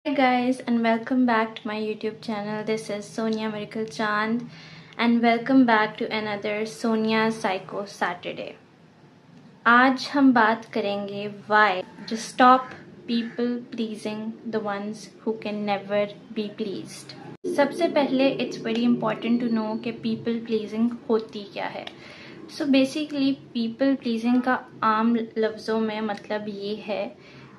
Hi guys, and welcome back to my YouTube channel. This is Sonia Miracle Chand and welcome back to another Sonia Psycho Saturday. आज हम बात करेंगे why just stop people pleasing the ones who can never be pleased. सबसे पहले it's very important to know कि people pleasing होती क्या है. So basically people pleasing का आम लफ्ज़ों में मतलब ये है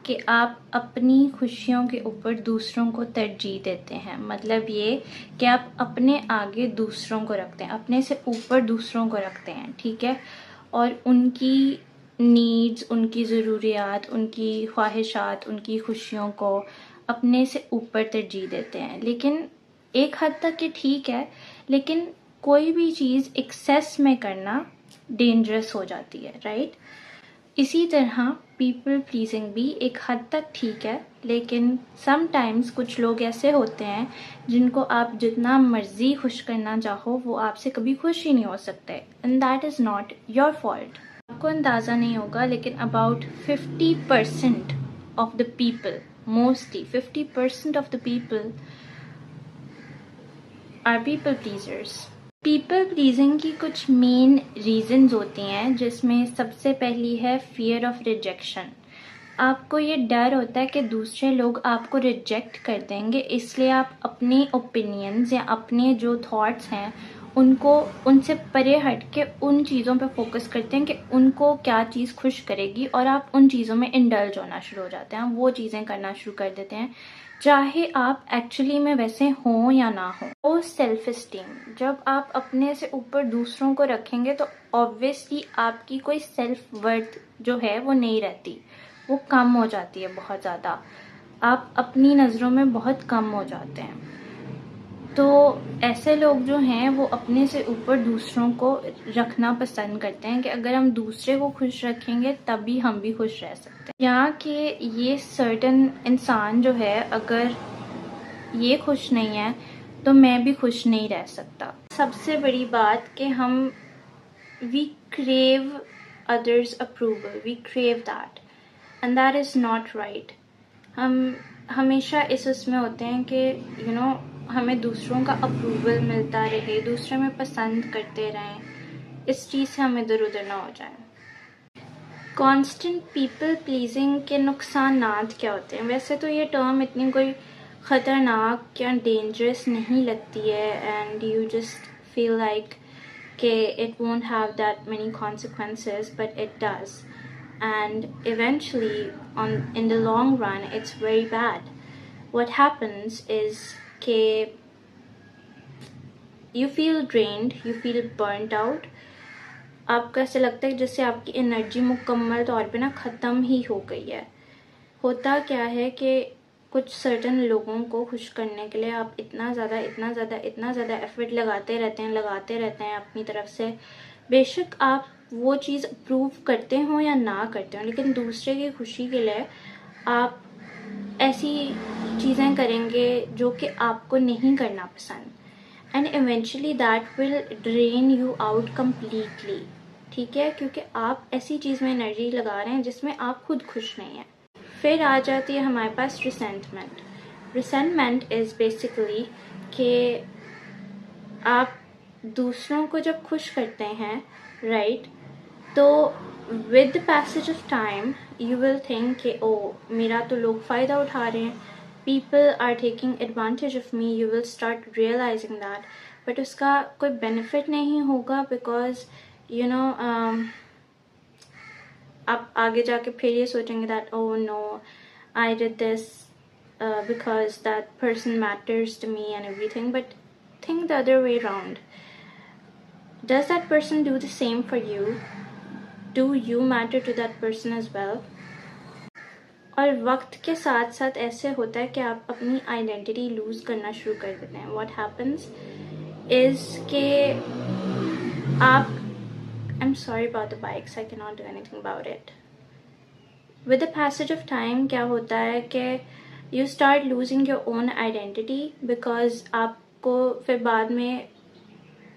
कि आप अपनी खुशियों के ऊपर दूसरों को तरजीह देते हैं. मतलब ये कि आप अपने आगे दूसरों को रखते हैं, अपने से ऊपर दूसरों को रखते हैं, ठीक है, और उनकी नीड्स, उनकी ज़रूरियात, उनकी ख्वाहिशात, उनकी खुशियों को अपने से ऊपर तरजीह देते हैं. लेकिन एक हद तक ये ठीक है, लेकिन कोई भी चीज़ एक्सेस में करना डेंजरस हो जाती है, राइट. इसी तरह पीपल प्लीजिंग भी एक हद तक ठीक है, लेकिन समटाइम्स कुछ लोग ऐसे होते हैं जिनको आप जितना मर्जी खुश करना चाहो वो आपसे कभी खुश ही नहीं हो सकते, and that is not your fault. आपको अंदाज़ा नहीं होगा, लेकिन about 50% of the people, mostly 50% of the people are people pleasers. People pleasing की कुछ मेन रीजंस होती हैं, जिसमें सबसे पहली है फियर ऑफ रिजेक्शन. आपको ये डर होता है कि दूसरे लोग आपको रिजेक्ट कर देंगे, इसलिए आप अपने ओपिनियंस या अपने जो थॉट्स हैं उनको उनसे परे हट के उन चीज़ों पे फोकस करते हैं कि उनको क्या चीज़ खुश करेगी, और आप उन चीज़ों में इंडल्ज होना शुरू हो जाते हैं. वो चीज़ें करना शुरू कर देते हैं चाहे आप एक्चुअली में वैसे हों या ना हो. वो सेल्फ इस्टीम, जब आप अपने से ऊपर दूसरों को रखेंगे तो ऑब्वियसली आपकी कोई सेल्फ वर्थ जो है वो नहीं रहती, वो कम हो जाती है बहुत ज़्यादा. आप अपनी नज़रों में बहुत कम हो जाते हैं. तो ऐसे लोग जो हैं वो अपने से ऊपर दूसरों को रखना पसंद करते हैं कि अगर हम दूसरे को खुश रखेंगे तभी हम भी खुश रह सकते हैं. यहाँ कि ये सर्टन इंसान जो है अगर ये खुश नहीं है तो मैं भी खुश नहीं रह सकता. सबसे बड़ी बात कि हम we crave others approval, we crave that, and that is not right. हम हमेशा इस उसमें होते हैं कि हमें दूसरों का अप्रूवल मिलता रहे, दूसरे में पसंद करते रहें, इस चीज़ से हम इधर उधर ना हो जाएं. कांस्टेंट पीपल प्लीजिंग के नुकसानात क्या होते हैं? वैसे तो ये टर्म इतनी कोई ख़तरनाक या डेंजरस नहीं लगती है, and you just feel like कि it won't have that many consequences, but it does. And eventually in the long run it's very bad. What happens is कि you feel drained, you feel burnt out. आपको ऐसे लगता है जैसे आपकी energy मुकम्मल तौर पे ना ख़त्म ही हो गई है. होता क्या है कि कुछ सर्टन लोगों को खुश करने के लिए आप इतना ज़्यादा एफर्ट लगाते रहते हैं अपनी तरफ से. बेशक आप वो चीज़ अप्रूव करते हो या ना करते हो, लेकिन दूसरे की खुशी के लिए आप ऐसी चीज़ें करेंगे जो कि आपको नहीं करना पसंद, and eventually that will drain you out completely. ठीक है, क्योंकि आप ऐसी चीज़ में एनर्जी लगा रहे हैं जिसमें आप खुद खुश नहीं हैं. फिर आ जाती है हमारे पास रिसेंटमेंट. रिसेंटमेंट इज़ बेसिकली कि आप दूसरों को जब खुश करते हैं, राइट, तो with the passage of time you will think कि ओ मेरा तो लोग फ़ायदा उठा रहे हैं, people are taking advantage of me. You will start realizing that, but उसका कोई बेनिफिट नहीं होगा, बिकॉज आप आगे जाके फिर ये सोचेंगे that oh no I did this because that person matters to me and everything. बट think the other way around. Does that person do the same for you? Do you matter to that person as well? और वक्त के साथ साथ ऐसे होता है कि आप अपनी आइडेंटिटी लूज़ करना शुरू कर देते हैं. What happens is कि आप I'm sorry about the bikes, I cannot do anything about it. With the passage of time क्या होता है कि you start losing your own identity, because आप को फिर बाद में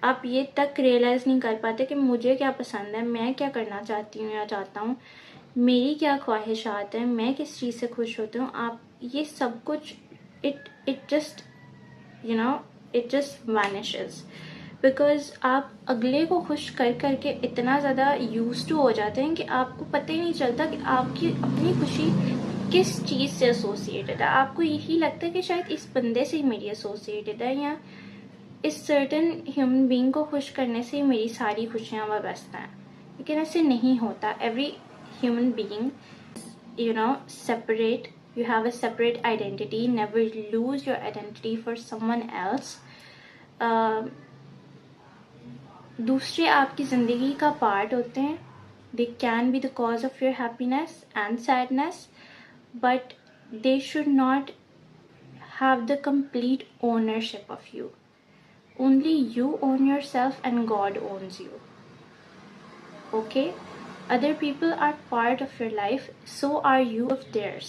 आप ये तक रियलाइज़ नहीं कर पाते कि मुझे क्या पसंद है, मैं क्या करना चाहती हूँ या चाहता हूँ, मेरी क्या ख्वाहिशात हैं, मैं किस चीज़ से खुश होती हूँ. आप ये सब कुछ it just it just vanishes, because आप अगले को खुश कर करके इतना ज़्यादा यूज टू हो जाते हैं कि आपको पता ही नहीं चलता कि आपकी अपनी खुशी किस चीज़ से एसोसिएटेड है। आपको यही लगता है कि शायद इस बंदे से ही मेरी एसोसिएटेड है, या इस सर्टन ह्यूमन बीइंग को खुश करने से ही मेरी सारी खुशियाँ वाबस्ता हैं। लेकिन ऐसे नहीं होता। Every human being separate. You have a separate identity. Never lose your identity for someone else. दूसरे आपकी ज़िंदगी का पार्ट होते हैं. They can be the cause of your happiness and sadness, but they should not have the complete ownership of you. Only you own yourself and God owns you. Okay? Other people are part of your life, so are you of theirs.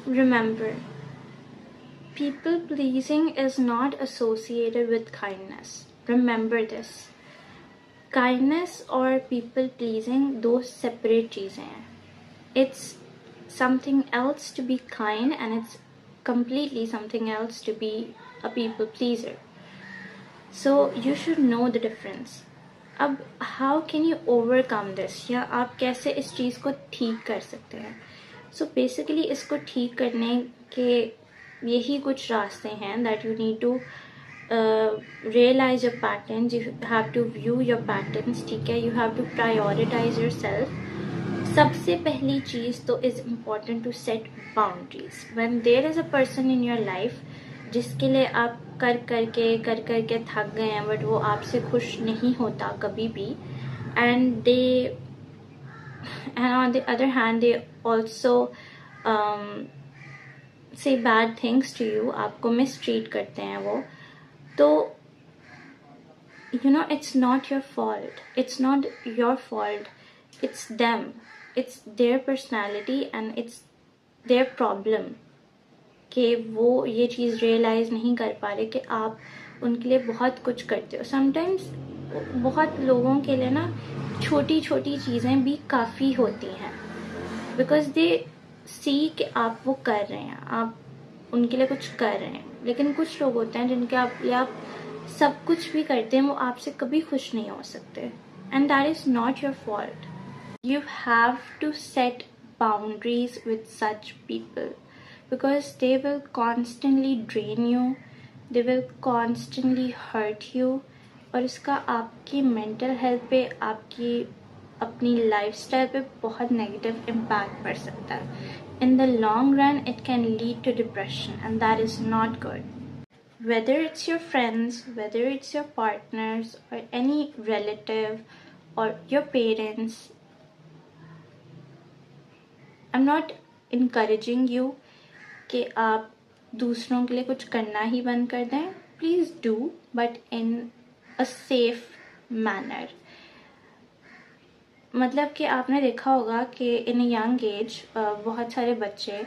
Remember, people pleasing is not associated with kindness. Remember this. Kindness or people pleasing, दो separate चीज़ें हैं. It's something else to be kind, and it's completely something else to be a people pleaser. So you should know the difference. अब how can you overcome this, या आप कैसे इस चीज़ को ठीक कर सकते हैं? सो बेसिकली इसको ठीक करने के यही कुछ रास्ते हैं. That you need to realise your patterns, you have to view your patterns. ठीक है, you have to prioritise your self. सबसे पहली चीज़ तो is important to set boundaries. When there is a person in your life जिसके लिए आप कर करके थक गए हैं, बट वो आपसे खुश नहीं होता कभी भी, and on the other hand they also say bad things to you, आपको मिसट्रीट करते हैं वो, तो it's not your fault. It's not your fault. It's them. It's their personality and it's their problem. कि वो ये चीज़ रियलाइज़ नहीं कर पा रहे कि आप उनके लिए बहुत कुछ करते हो. समटाइम्स बहुत लोगों के लिए ना छोटी छोटी चीज़ें भी काफ़ी होती हैं, बिकॉज दे सी कि आप वो कर रहे हैं, आप उनके लिए कुछ कर रहे हैं. लेकिन कुछ लोग होते हैं जिनके लिए आप सब कुछ भी करते हैं, वो आपसे कभी खुश नहीं हो सकते, and that is not your fault. You have to set boundaries with such people, because they will constantly drain you, they will constantly hurt you, और इसका आपकी मेंटल हेल्थ पे, आपकी अपनी लाइफस्टाइल पे बहुत नेगेटिव इम्पैक्ट पड़ सकता है. In the long run it can lead to depression, and that is not good. Whether it's your friends, whether it's your partners or any relative or your parents, I'm not encouraging you कि आप दूसरों के लिए कुछ करना ही बंद कर दें. Please do, but in a safe manner. मतलब कि आपने देखा होगा कि इन अ यंग एज बहुत सारे बच्चे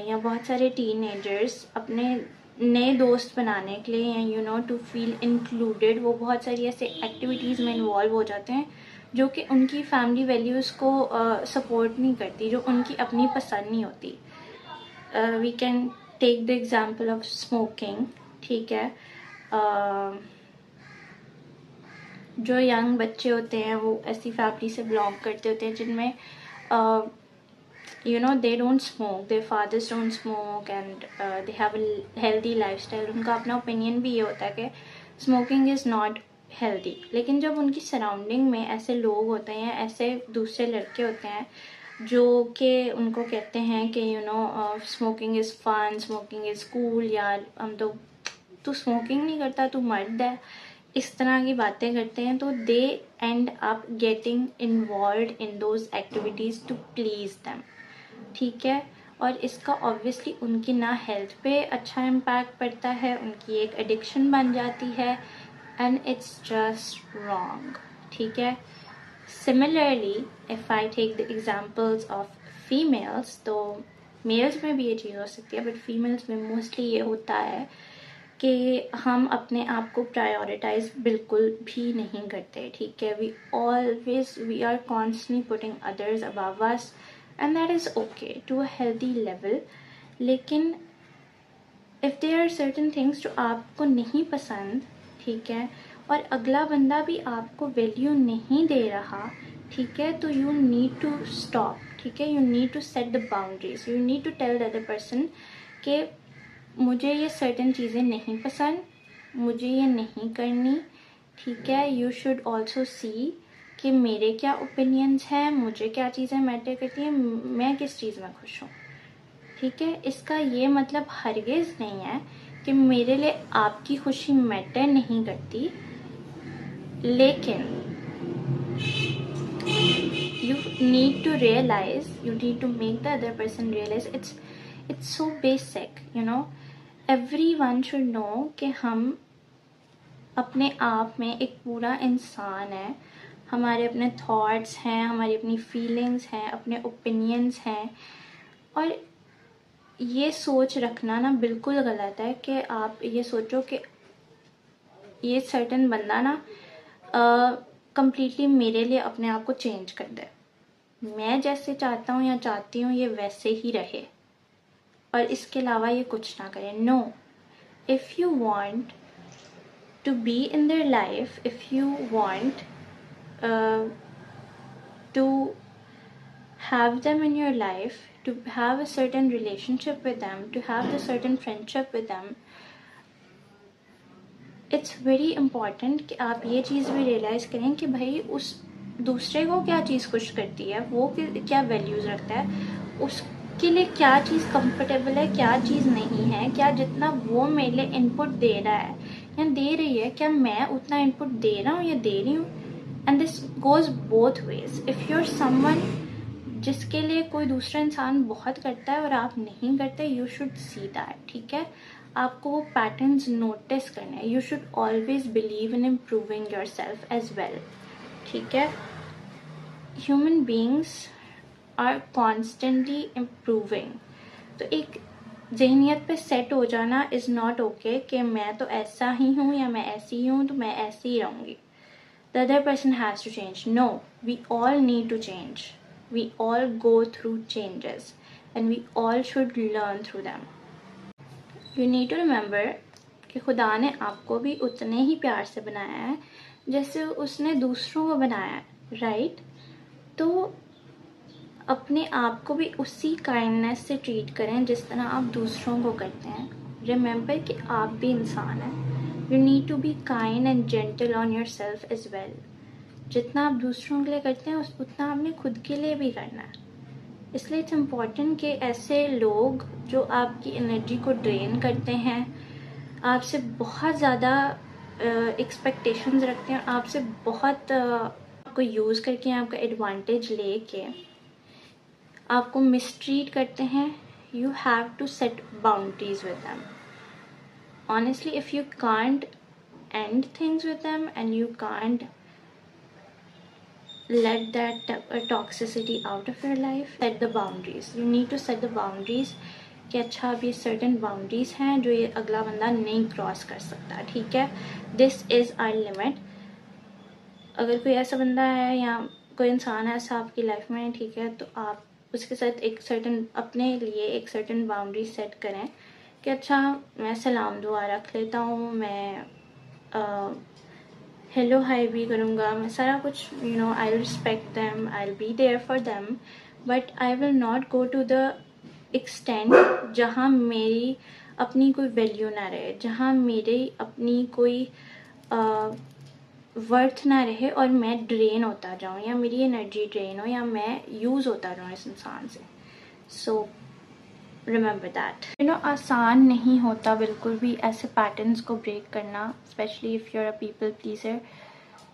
या बहुत सारे टीनेजर्स अपने नए दोस्त बनाने के लिए, या टू फील इंक्लूडेड, वो बहुत सारी ऐसे एक्टिविटीज़ में इन्वॉल्व हो जाते हैं जो कि उनकी फैमिली वैल्यूज़ को सपोर्ट नहीं करती, जो उनकी अपनी पसंद नहीं होती. We can take the example of smoking. ठीक है, जो यंग बच्चे होते हैं वो ऐसी फैमिली से बिलोंग करते होते हैं जिनमें they don't smoke, their fathers don't smoke, and they have a healthy lifestyle. उनका अपना ओपिनियन भी ये होता है कि स्मोकिंग इज़ नॉट हेल्दी. लेकिन जब उनकी सराउंडिंग में ऐसे लोग होते हैं, ऐसे दूसरे लड़के होते हैं जो कि उनको कहते हैं कि smoking is fun, smoking is cool, यार हम तो, तू स्मोकिंग नहीं करता, तू मर्द है, इस तरह की बातें करते हैं, तो they end up getting involve in those activities to please them. ठीक है, और इसका ऑब्वियसली उनकी ना हेल्थ पे अच्छा इम्पैक्ट पड़ता है, उनकी एक एडिक्शन बन जाती है, एंड इट्स जस्ट रॉन्ग. ठीक है. Similarly, if I take the examples of females, तो मेल्स में भी ये चीज़ हो सकती है, बट फीमेल्स में मोस्टली ये होता है कि हम अपने आप को प्रायोरिटाइज बिल्कुल भी नहीं करते. ठीक है, we are constantly putting others above us, and that is okay to a healthy level. लेकिन if there are certain things जो आपको नहीं पसंद, ठीक है, और अगला बंदा भी आपको वैल्यू नहीं दे रहा, ठीक है, तो यू नीड टू स्टॉप, ठीक है, you need to set the boundaries, you need to tell the other person कि मुझे ये सर्टन चीज़ें नहीं पसंद, मुझे ये नहीं करनी, ठीक है। यू शुड ऑल्सो सी कि मेरे क्या ओपिनियंस हैं, मुझे क्या चीज़ें मैटर करती हैं, मैं किस चीज़ में खुश हूँ, ठीक है। इसका ये मतलब हरगिज़ नहीं है कि मेरे लिए आपकी खुशी मैटर नहीं करती, लेकिन you need to realize, you need to make the other person realize it's so basic, you know, everyone should know कि हम अपने आप में एक पूरा इंसान है, हमारे अपने थॉट्स हैं, हमारी अपनी फीलिंग्स हैं, अपने ओपिनियंस हैं। और ये सोच रखना ना बिल्कुल गलत है कि आप ये सोचो कि ये सर्टन बंदा ना कंप्लीटली मेरे लिए अपने आप को चेंज कर दे, मैं जैसे चाहता हूँ या चाहती हूँ ये वैसे ही रहे और इसके अलावा ये कुछ ना करे। No, if you want to be in their life, if you want to have them in your life, to have a certain relationship with them, to have the certain friendship with them, it's very important कि आप ये चीज़ भी realise करें कि भाई उस दूसरे को क्या चीज़ खुश करती है, वो क्या वैल्यूज़ रखता है, उसके लिए क्या चीज़ कंफर्टेबल है, क्या चीज़ नहीं है, क्या जितना वो मेरे लिए इनपुट दे रहा है या दे रही है, क्या मैं उतना इनपुट दे रहा हूँ या दे रही हूँ। And this goes both ways. If you are someone जिसके लिए कोई दूसरा इंसान बहुत करता है और आप नहीं करते, यू शुड सी दैट, ठीक है। आपको वो पैटर्न्स नोटिस करने हैं। You should always believe in improving your self as well, ठीक है। Human beings are constantly improving. तो एक जहनियत पे सेट हो जाना इज़ नॉट ओके कि मैं तो ऐसा ही हूँ या मैं ऐसी ही हूँ तो मैं ऐसी ही रहूँगी। The other person has to change. No, we all need to change. We all go through changes and we all should learn through them. You need to remember कि खुदा ने आपको भी उतने ही प्यार से बनाया है जैसे उसने दूसरों को बनाया है, राइट? तो अपने आप को भी उसी काइंडनेस से ट्रीट करें जिस तरह आप दूसरों को करते हैं। रिमेंबर कि आप भी इंसान हैं। You need to be kind and gentle on yourself as well. जितना आप दूसरों के लिए करते हैं उतना आपने खुद के लिए भी करना है। इसलिए इट्स इम्पॉर्टेंट कि ऐसे लोग जो आपकी एनर्जी को ड्रेन करते हैं, आपसे बहुत ज़्यादा एक्सपेक्टेशंस रखते हैं, आपसे बहुत आपको यूज़ करके आपका एडवांटेज लेके आपको मिसट्रीट करते हैं, you have to set boundaries with them. Honestly, if you can't end things with them and you can't let that toxicity out of your life, set the boundaries. You need to set the boundaries कि अच्छा अब ये certain boundaries हैं जो ये अगला बंदा नहीं क्रॉस कर सकता, ठीक है। This is our limit. अगर कोई ऐसा बंदा है या कोई इंसान है ऐसा आपकी लाइफ में, ठीक है, तो आप उसके साथ एक सर्टन अपने लिए एक सर्टन बाउंड्री सेट करें कि अच्छा मैं सलाम दुआ रख लेता हूँ, मैं हेलो हाई भी करूँगा, मैं सारा कुछ you know I respect them, I will be there for them, but I will not go to the extent जहाँ मेरी अपनी कोई वैल्यू ना रहे, जहाँ मेरी अपनी कोई वर्थ ना रहे और मैं ड्रेन होता जाऊँ या मेरी एनर्जी ड्रेन हो या मैं यूज़ होता रहूँ इस इंसान से। So remember that, you know, आसान नहीं होता बिल्कुल भी ऐसे पैटर्न्स को ब्रेक करना, specially if you are a people pleaser.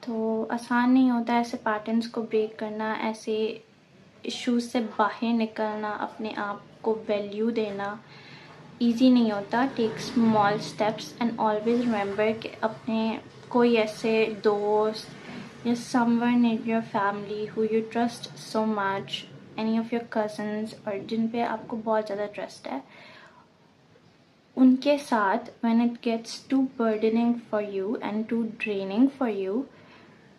तो आसान नहीं होता ऐसे पैटर्न्स को ब्रेक करना, ऐसे इश्यूज से बाहर निकलना, अपने आप को वैल्यू देना ईजी नहीं होता। Take small steps and always remember कि अपने कोई ऐसे दोस्त या someone in your family who you trust so much, any of your cousins, और जिन पे आपको बहुत ज़्यादा ट्रस्ट है, उनके साथ when it gets to burdening for you and to draining for you,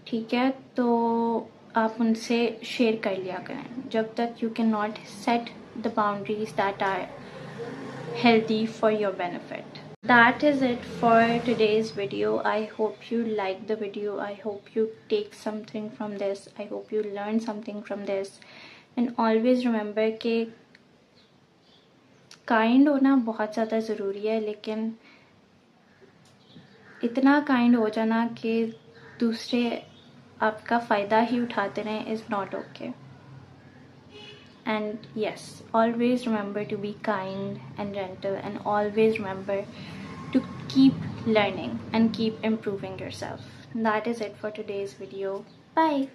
ठीक है, तो आप उनसे शेयर कर लिया करें जब तक you can not set the boundaries that are healthy for your benefit. That is it for today's video. I hope you liked the video. I hope you take something from this. I hope you learn something from this. And always remember कि kind होना बहुत ज़्यादा ज़रूरी है, लेकिन इतना kind हो जाना कि दूसरे आपका फ़ायदा ही उठाते रहें is not okay. And yes, always remember to be kind and gentle, and always remember to keep learning and keep improving yourself. That is it for today's video. Bye.